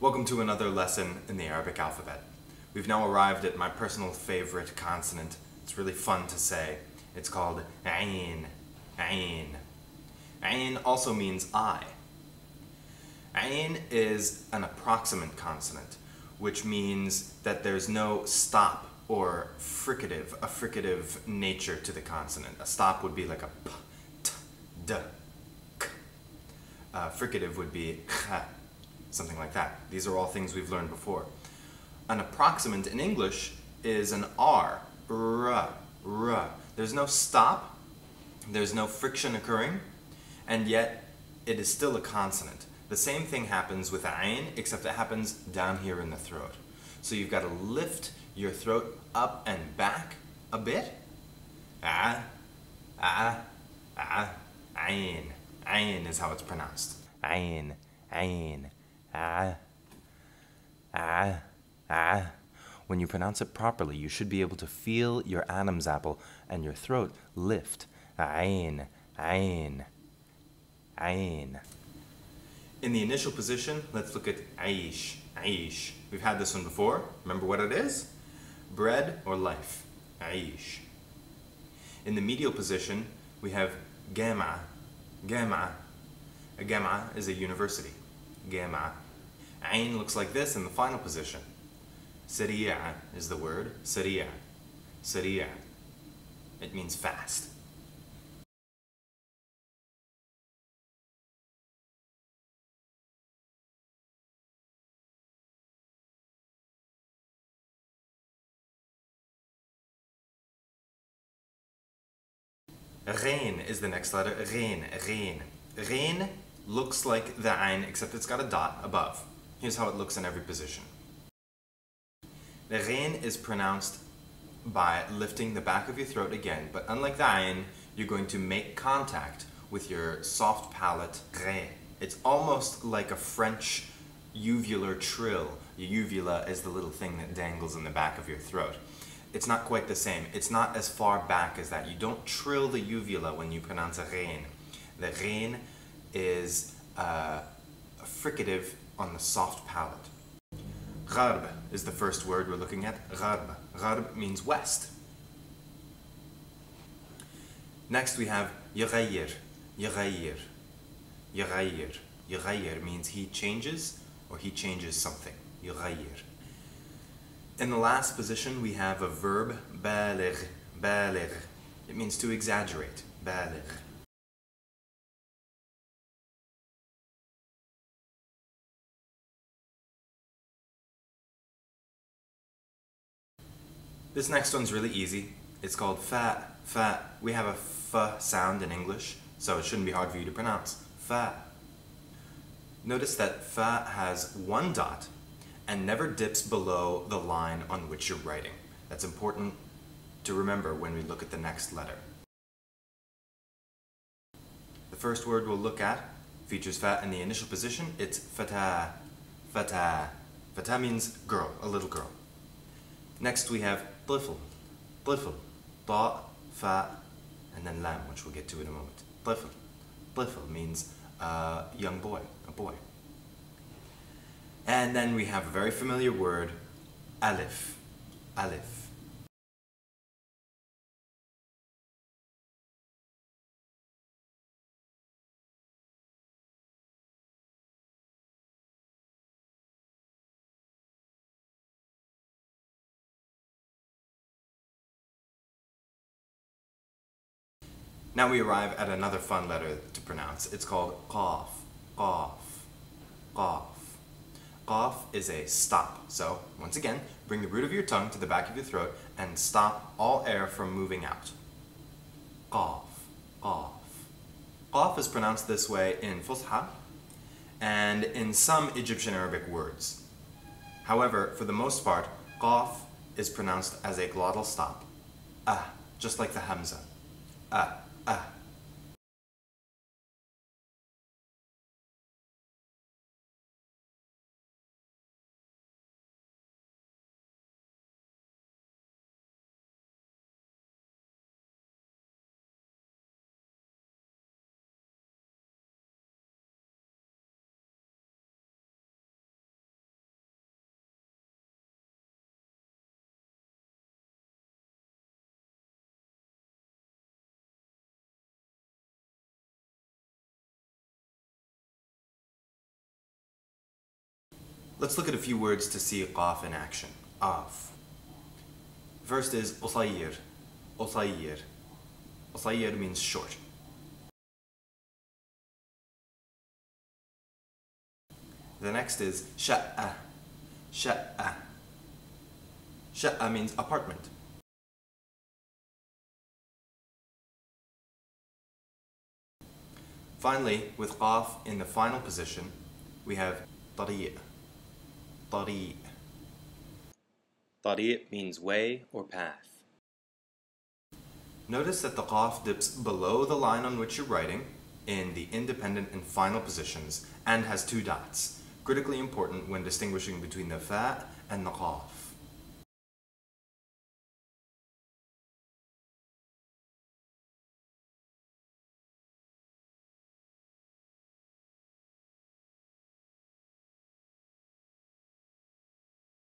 Welcome to another lesson in the Arabic alphabet. We've now arrived at my personal favorite consonant. It's really fun to say. It's called Ayn. Ayn. Ayn also means I. Ayn is an approximant consonant, which means that there's no stop or a fricative nature to the consonant. A stop would be like a p, t, d, k. Fricative would be kh, something like that. These are all things we've learned before. An approximant in English is an R, r, r. There's no stop, there's no friction occurring, and yet it is still a consonant. The same thing happens with ayn, except it happens down here in the throat. So you've got to lift your throat up and back a bit. Ah, ah, ah, ayn. Ayn is how it's pronounced. Ayn, ayn, ah, ah, ah. When you pronounce it properly, you should be able to feel your Adam's apple and your throat lift. Ayn, ayn, ayn. In the initial position, let's look at aish, aish. We've had this one before. Remember what it is? Bread or life. Aish. In the medial position, we have gama, gama. A gama is a university. Gama. Ayn looks like this in the final position. Sari'a is the word. Sari'a. Sari'a. It means fast. Ghain is the next letter. Ghain, ghain. Ghain looks like the ayn, except it's got a dot above. Here's how it looks in every position. The ghain is pronounced by lifting the back of your throat again, but unlike the ayn, you're going to make contact with your soft palate. Ghain. It's almost like a French uvular trill. Your uvula is the little thing that dangles in the back of your throat. It's not quite the same. It's not as far back as that. You don't trill the uvula when you pronounce a ghain. The ghain is fricative on the soft palate. Gharb is the first word we're looking at. Gharb. Gharb means west. Next we have يغير. يغير. يغير. يغير means he changes or he changes something. يغير. In the last position, we have a verb, بالغ, بالغ. It means to exaggerate, بالغ. This next one's really easy. It's called fa, fa. We have a f sound in English, so it shouldn't be hard for you to pronounce. Fa. Notice that fa has one dot and never dips below the line on which you're writing. That's important to remember when we look at the next letter. The first word we'll look at features fa in the initial position. It's fatah, fatah. Fatah means girl, a little girl. Next we have طفل, طفل. Ta, fa, and then lam, which we'll get to in a moment. طفل. طفل means young boy, a boy. And then we have a very familiar word, alif, alif. Now we arrive at another fun letter to pronounce. It's called Qaaf, Qaaf, Qaaf. Qaaf is a stop. So, once again, bring the root of your tongue to the back of your throat and stop all air from moving out. Qaaf, Qaaf. Qaaf is pronounced this way in Fusha and in some Egyptian Arabic words. However, for the most part, Qaaf is pronounced as a glottal stop. Just like the Hamza. Let's look at a few words to see Qaaf in action. Qaaf. First is قصير. قصير. قصير means short. The next is شقة. شقة. شقة means apartment. Finally, with Qaaf in the final position, we have طريق. طريق. طريق means way or path. Notice that the Qaaf dips below the line on which you're writing in the independent and final positions and has two dots, critically important when distinguishing between the fa and the Qaaf.